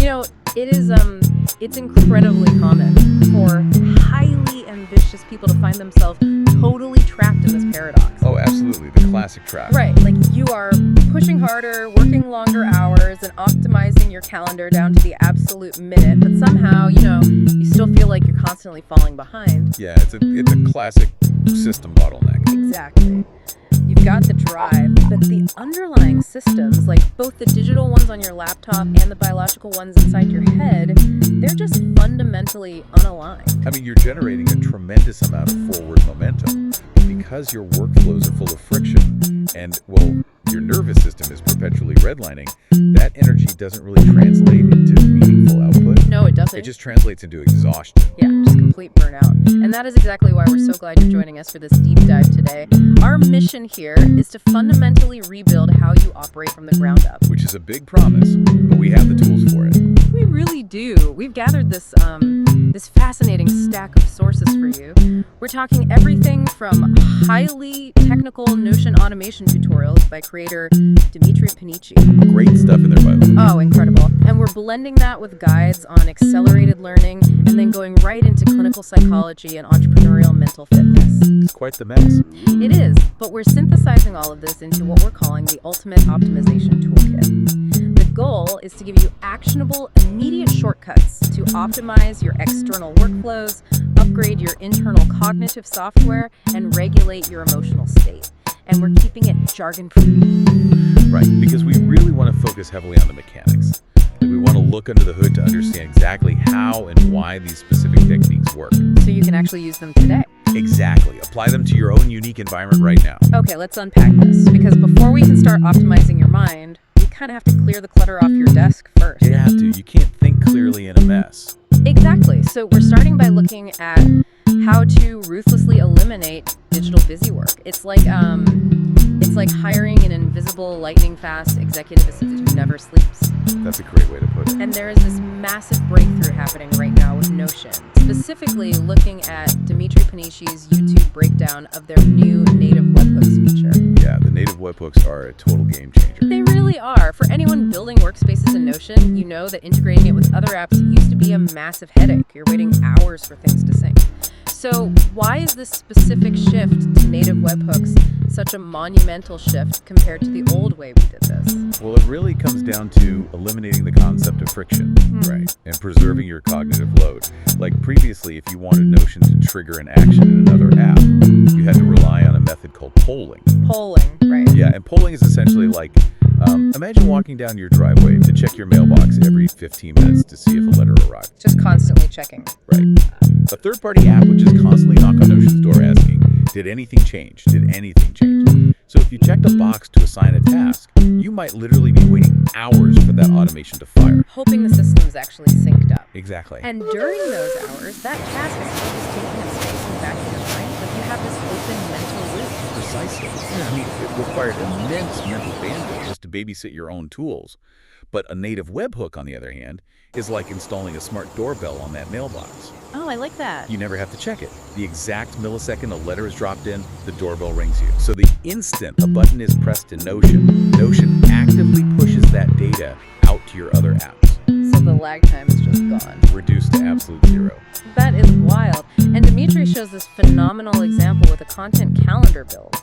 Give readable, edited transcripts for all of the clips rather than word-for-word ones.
know, it's incredibly common for highly ambitious people to find themselves totally trapped in this paradox. Oh, absolutely. The classic trap. Right. Like you are pushing harder, working longer hours, and optimizing your calendar down to the absolute minute, but somehow, you still feel like you're constantly falling behind. Yeah, it's a classic system bottleneck. Exactly. You've got the drive, but the underlying systems, like both the digital ones on your laptop and the biological ones inside your head, they're just fundamentally unaligned. I mean, you're generating a tremendous amount of forward momentum, but because your workflows are full of friction and, well, your nervous system is perpetually redlining, that energy doesn't really translate into meaningful output. No, it doesn't. It just translates into exhaustion. Yeah, just complete burnout. And that is exactly why we're so glad you're joining us for this deep dive today. Our mission here is to fundamentally rebuild how you operate from the ground up. Which is a big promise, but we have the tools for it. We really do. We've gathered this fascinating stack of sources for you. We're talking everything from highly technical Notion automation tutorials by creator Dimitri Panici. Great stuff in there, by the way. Oh, incredible. And we're blending that with guides on accelerated learning and then going right into clinical psychology and entrepreneurial mental fitness. It's quite the mess. It is, but we're synthesizing all of this into what we're calling the ultimate optimization toolkit. The goal is to give you actionable, immediate shortcuts to optimize your external workflows, upgrade your internal cognitive software, and regulate your emotional state. And we're keeping it jargon-free. Right, because we really want to focus heavily on the mechanics. We want to look under the hood to understand exactly how and why these specific techniques work. So you can actually use them today. Exactly. Apply them to your own unique environment right now. Okay, let's unpack this, because before we can start optimizing your mind, you kind of have to clear the clutter off your desk first. You have to. You can't think clearly in a mess. Exactly. So we're starting by looking at how to ruthlessly eliminate digital busy work. It's like hiring an invisible, lightning-fast executive assistant who never sleeps. That's a great way to put it. And there is this massive breakthrough happening right now with Notion, specifically looking at Dimitri Panici's YouTube breakdown of their new native webhooks feature. Yeah, the native webhooks are a total game changer. They really are. For anyone building workspaces in Notion, you know that integrating it with other apps used to be a massive headache. You're waiting hours for things to sync. So why is this specific shift to native webhooks such a monumental shift compared to the old way we did this? Well, it really comes down to eliminating the concept of friction, right? And preserving your cognitive load. Like previously, if you wanted Notion to trigger an action in another app, you had to rely on a method called polling. Polling, right. Yeah, and polling is essentially like, imagine walking down your driveway to check your mailbox every 15 minutes to see if a letter arrived. Just constantly checking. Right. A third-party app would just constantly knock on Notion's door asking, did anything change? Did anything change? So if you checked a box to assign a task, you might literally be waiting hours for that automation to fire. Hoping the system's actually synced up. Exactly. And during those hours, that task is just taking up space in the back of your mind, but you have this open mental loop. Precisely. I mean, it required immense mental bandwidth just to babysit your own tools. But a native webhook, on the other hand, is like installing a smart doorbell on that mailbox. Oh, I like that. You never have to check it. The exact millisecond a letter is dropped in, the doorbell rings you. So the instant a button is pressed in Notion, Notion actively pushes that data out to your other apps. So the lag time is just gone. Reduced to absolute zero. That is wild. And Dimitri shows this phenomenal example with a content calendar build.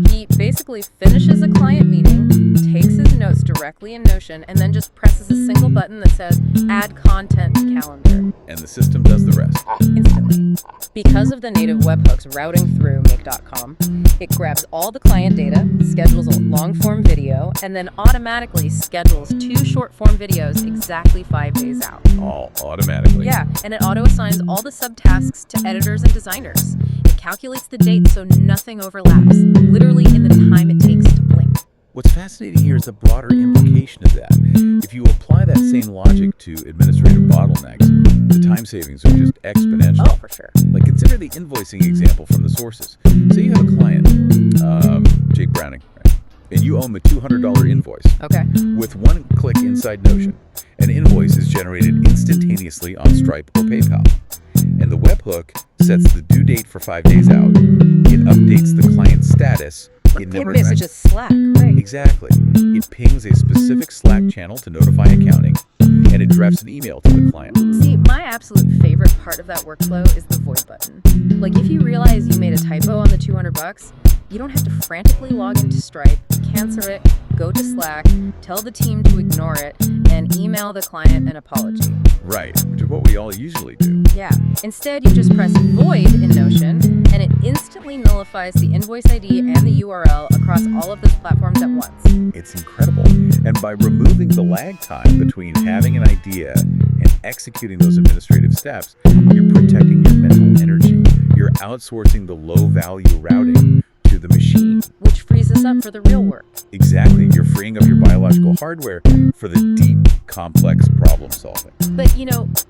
He basically finishes a client meeting, takes his notes directly in Notion, and then just presses a single button that says, add content to calendar. And the system does the rest. Instantly. Because of the native webhooks routing through make.com, it grabs all the client data, schedules a long-form video, and then automatically schedules 2 short-form videos exactly 5 days out. All automatically. Yeah, and it auto-assigns all the subtasks to editors and designers. It calculates the date so nothing overlaps, literally in the time it takes to blink. What's fascinating here is the broader implication of that. If you apply that same logic to administrative bottlenecks, the time savings are just exponential. Oh, for sure. Like, consider the invoicing example from the sources. Say you have a client, Jake Browning, right? And you owe him a $200 invoice. Okay. With one click inside Notion, an invoice is generated instantaneously on Stripe or PayPal. And the webhook sets the due date for 5 days out. It updates the client's status. It messages Slack, right? Exactly. It pings a specific Slack channel to notify accounting. and it drafts an email to the client. See, my absolute favorite part of that workflow is the void button. Like, if you realize you made a typo on the $200, you don't have to frantically log into Stripe, cancel it, go to Slack, tell the team to ignore it, and email the client an apology. Right, which is what we all usually do. Yeah. Instead, you just press void in Notion, and it instantly nullifies the invoice ID and the URL across all of those platforms at once. It's incredible. And by removing the lag time between having an idea and executing those administrative steps, you're protecting your mental energy. You're outsourcing the low-value routing to the machine. Which frees us up for the real work. Exactly. You're freeing up your biological hardware for the deep, complex problem solving. But,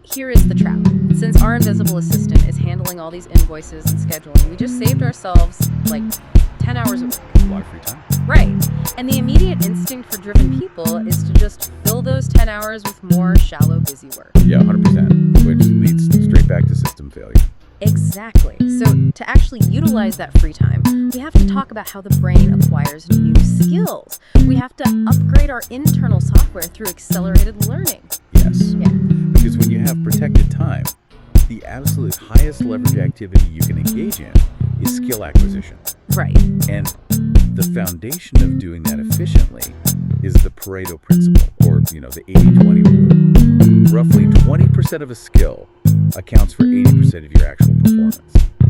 here is the trap. Since our invisible assistant is handling all these invoices and scheduling, we just saved ourselves, 10 hours a week. A lot of free time. Right. And the immediate instinct for driven people is to just fill those 10 hours with more shallow, busy work. Yeah, 100%, which leads straight back to system failure. Exactly. So to actually utilize that free time, we have to talk about how the brain acquires new skills. We have to upgrade our internal software through accelerated learning. Yes. Yeah. Because when you have protected time, the absolute highest leverage activity you can engage in is skill acquisition. Right. And the foundation of doing that efficiently is the Pareto principle, or, the 80-20 rule. Roughly 20% of a skill accounts for 80% of your actual performance.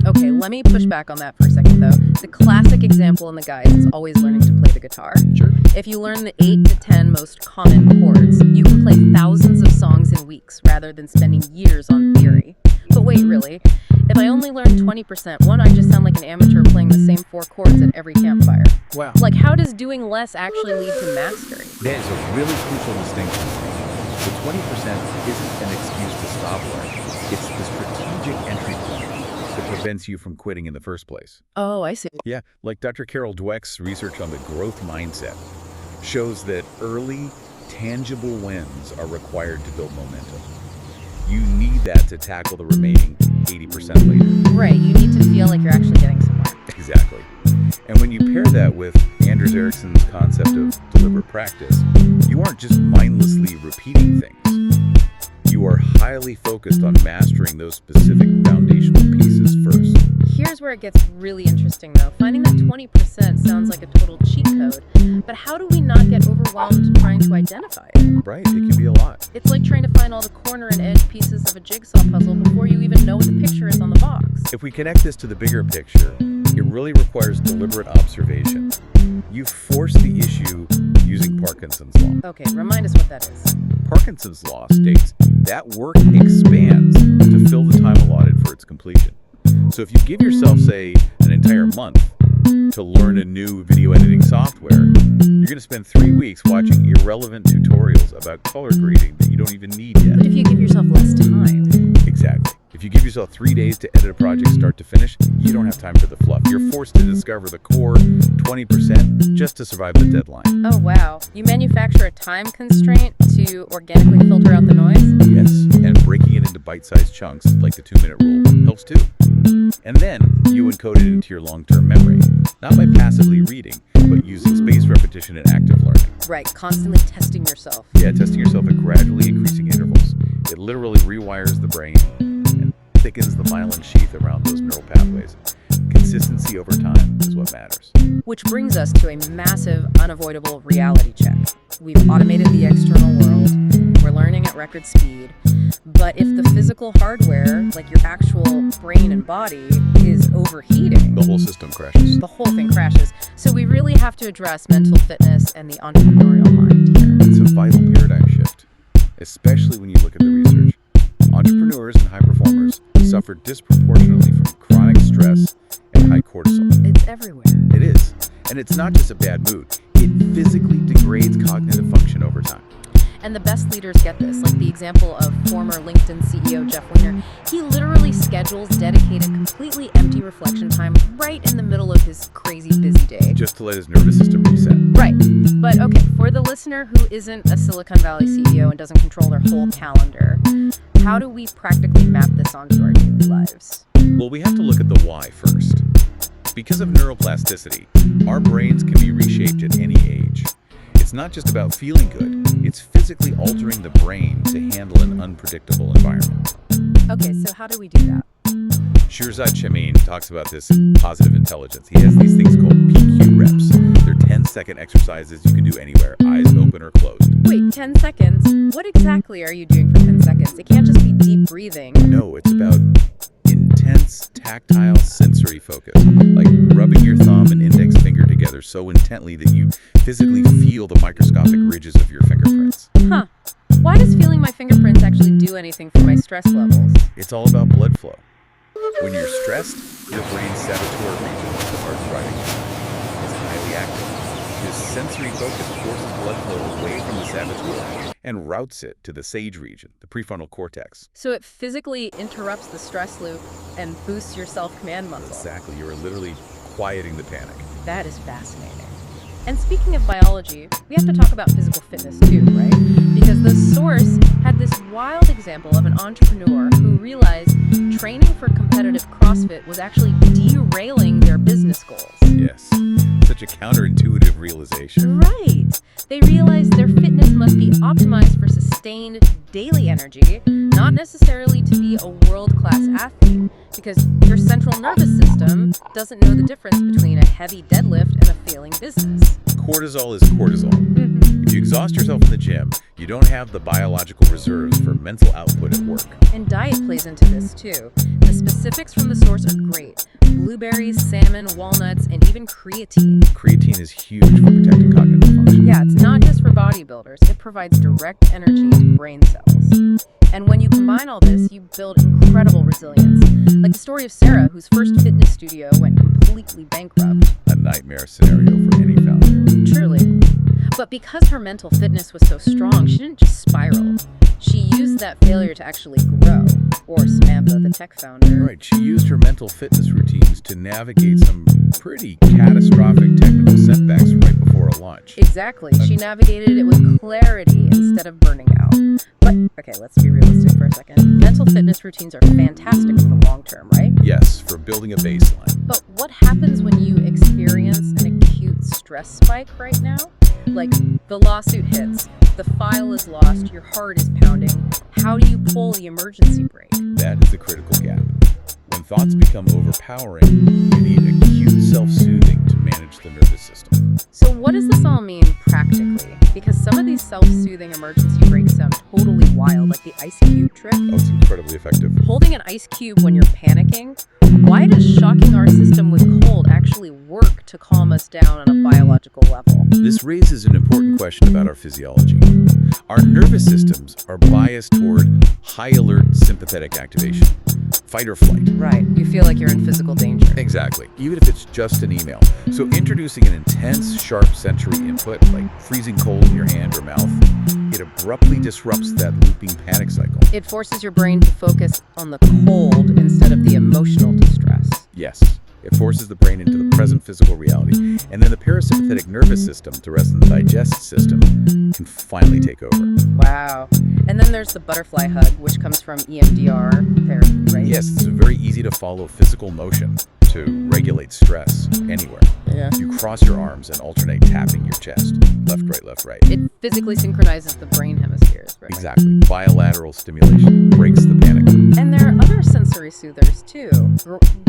Okay, let me push back on that for a second, though. The classic example in the guides is always learning to play the guitar. Sure. If you learn the 8 to 10 most common chords, you can play thousands of songs in weeks rather than spending years on theory. But wait, really? If I only learn 20%, won't I just sound like an amateur playing the same 4 chords at every campfire? Wow. How does doing less actually lead to mastery? That is a really crucial distinction. The 20% isn't an excuse to stop learning. It's the strategic entry point that prevents you from quitting in the first place. Oh, I see. Yeah, like Dr. Carol Dweck's research on the growth mindset shows that early, tangible wins are required to build momentum. You need that to tackle the remaining 80% later. Right, you need to feel like you're actually getting somewhere. Exactly. And when you pair that with Anders Ericsson's concept of deliberate practice, you aren't just mindlessly repeating things. You are highly focused on mastering those specific foundational pieces first. Here's where it gets really interesting, though. Finding that 20% sounds like a total cheat code, but how do we not get overwhelmed trying to identify it? Right, it can be a lot. It's like trying to find all the corner and edge pieces of a jigsaw puzzle before you even know what the picture is on the box. If we connect this to the bigger picture, it really requires deliberate observation. You force the issue using Parkinson's law. Okay, remind us what that is. Parkinson's law states that work expands to fill the time allotted for its completion. So if you give yourself, say, an entire month to learn a new video editing software, you're going to spend 3 weeks watching irrelevant tutorials about color grading that you don't even need yet. But if you give yourself less time... Exactly. If you give yourself 3 days to edit a project start to finish, you don't have time for the fluff. You're forced to discover the core 20% just to survive the deadline. Oh, wow. You manufacture a time constraint to organically filter out the noise? Yes, and breaking it into bite-sized chunks, like the 2-minute rule, helps too. And then you encode it into your long-term memory, not by passively reading, but using spaced repetition and active learning. Right, constantly testing yourself. Yeah, testing yourself at gradually increasing intervals. It literally rewires the brain and thickens the myelin sheath around those neural pathways. Consistency over time is what matters. Which brings us to a massive, unavoidable reality check. We've automated the external world. We're learning at record speed. But if the physical hardware, like your actual brain and body, is overheating, The whole system crashes. the whole thing crashes. So we really have to address mental fitness and the entrepreneurial mind here. It's a vital paradigm shift, especially when you look at the research. Entrepreneurs and high performers suffer disproportionately from chronic stress and high cortisol. It's everywhere. It is. And it's not just a bad mood. It physically degrades cognitive function over time. And the best leaders get this, like the example of former LinkedIn CEO Jeff Weiner. He literally schedules dedicated, completely empty reflection time right in the middle of his crazy busy day. Just to let his nervous system reset. Right. But okay, for the listener who isn't a Silicon Valley CEO and doesn't control their whole calendar, how do we practically map this onto our daily lives? Well, we have to look at the why first. Because of neuroplasticity, our brains can be reshaped at any age. It's It's not just about feeling good. It's physically altering the brain to handle an unpredictable environment. Okay, so how do we do that? Shirzad Chamine talks about this in Positive Intelligence. He has these things called PQ reps. They're 10-second exercises you can do anywhere, eyes open or closed. Wait, 10 seconds? What exactly are you doing for 10 seconds? It can't just be deep breathing. No, it's about intense tactile sensory focus, like rubbing your thumb and index finger together so intently that you physically feel the microscopic ridges of your fingerprints. Huh. Why does feeling my fingerprints actually do anything for my stress levels? It's all about blood flow. When you're stressed, your brain's saboteur region, the heart's driving is highly active. This sensory focus forces blood flow away from the saboteur and routes it to the sage region, the prefrontal cortex. So it physically interrupts the stress loop and boosts your self-command muscle. Exactly. You're literally quieting the panic. That is fascinating. And speaking of biology, we have to talk about physical fitness too, right? Because the source had this wild example of an entrepreneur who realized training for competitive CrossFit was actually derailing their business goals. Yes. Such a counterintuitive realization. Right. They realized their fitness must be optimized for sustained daily energy, not necessarily to be a world-class athlete, because your central nervous system doesn't know the difference between a heavy deadlift and a failing business. Cortisol is cortisol. If you exhaust yourself in the gym, you don't have the biological reserves for mental output at work. And diet plays into this too. The specifics from the source are great. Blueberries, salmon, walnuts, and even creatine. Creatine is huge for protecting cognitive function. Yeah, it's not just for bodybuilders. It provides direct energy to brain cells. And when you combine all this, you build incredible resilience. Like the story of Sarah, whose first fitness studio went completely bankrupt. A nightmare scenario for any founder. Truly. But because her mental fitness was so strong, she didn't just spiral. She used that failure to actually grow. Or Samantha, the tech founder. Right, she used her mental fitness routines to navigate some pretty catastrophic technical setbacks right before a launch. Exactly. She navigated it with clarity instead of burning out. But, okay, let's be realistic for a second. Mental fitness routines are fantastic for the long term, right? Yes, for building a baseline. But what happens when you experience an acute stress spike right now? Like, the lawsuit hits, the file is lost, your heart is pounding. How do you pull the emergency brake? That is the critical gap. When thoughts become overpowering, you need acute self-soothing to manage the nervous system. So what does this all mean practically? Because some of these self-soothing emergency brakes sound totally wild, like the ice cube trick. Oh, it's incredibly effective. Holding an ice cube when you're panicking? Why does shocking our system with cold actually work to calm us down on a biological level? This raises an important question about our physiology. Our nervous systems are biased toward high alert sympathetic activation, fight or flight. Right, you feel like you're in physical danger. Exactly, even if it's just an email. So introducing an intense, sharp sensory input, like freezing cold in your hand or mouth, it abruptly disrupts that looping panic cycle. It forces your brain to focus on the cold instead of the emotional distress. Yes, it forces the brain into the present physical reality, and then the parasympathetic nervous system, to rest in the digestive system, can finally take over. Wow. And then there's the butterfly hug, which comes from EMDR therapy, right? Yes, it's a very easy to follow physical motion to regulate stress anywhere. Yeah. You cross your arms and alternate tapping your chest, left, right, left, right. It physically synchronizes the brain hemispheres, right? Exactly. Bilateral stimulation breaks the panic loop. And there are other sensory soothers too.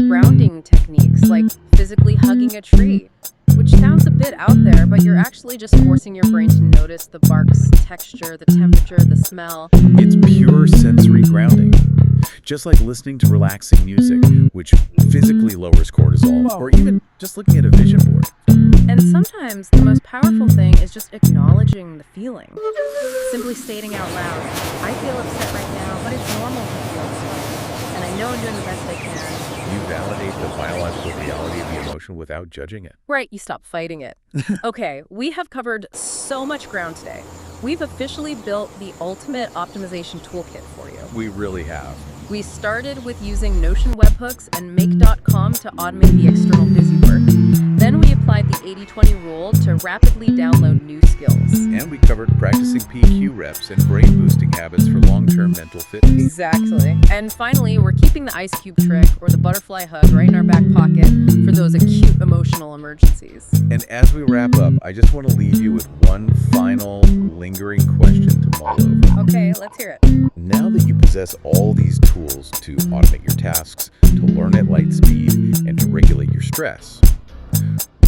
Grounding techniques like physically hugging a tree, which sounds a bit out there, but you're actually just forcing your brain to notice the bark's texture, the temperature, the smell. It's pure sensory grounding. Just like listening to relaxing music, which physically lowers cortisol, or even just looking at a vision board. And sometimes the most powerful thing is just acknowledging the feeling. Simply stating out loud, I feel upset right now, but it's normal to feel upset. And I know I'm doing the best I can. You validate the biological reality of the emotion without judging it. Right, you stop fighting it. Okay, we have covered so much ground today. We've officially built the ultimate optimization toolkit for you. We really have. We started with using Notion webhooks and Make.com to automate the external busy work. Then we applied the the 80/20 rule to rapidly download new skills. And we covered practicing PQ reps and brain boosting habits for long-term mental fitness. Exactly. And finally, we're keeping the ice cube trick or the butterfly hug right in our back pocket for those acute emotional emergencies. And as we wrap up, I just want to leave you with one final lingering question to mull over. Okay, let's hear it. Now that you possess all these tools to automate your tasks, to learn at light speed, and to regulate your stress,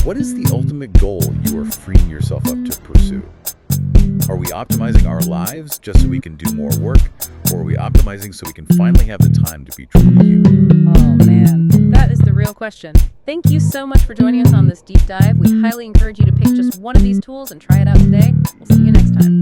what is the ultimate goal you are freeing yourself up to pursue? Are we optimizing our lives just so we can do more work, or are we optimizing so we can finally have the time to be truly human? Oh man, that is the real question. Thank you so much for joining us on this deep dive. We highly encourage you to pick just one of these tools and try it out today. We'll see you next time.